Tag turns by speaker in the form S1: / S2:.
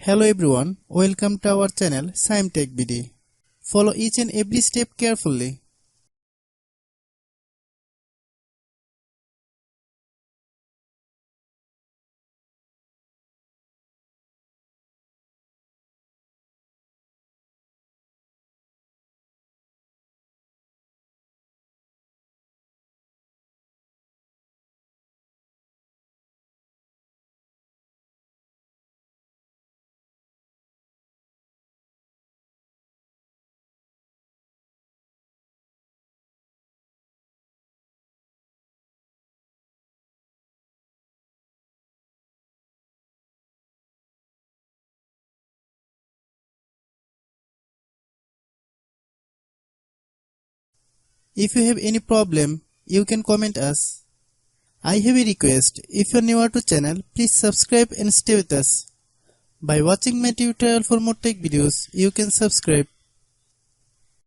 S1: Hello everyone, welcome to our channel Shaem TechBD. Follow each and every step carefully. If you have any problem, you can comment us. I have a request, if you are new to channel, please subscribe and stay with us. By watching my tutorial for more tech videos, you can subscribe.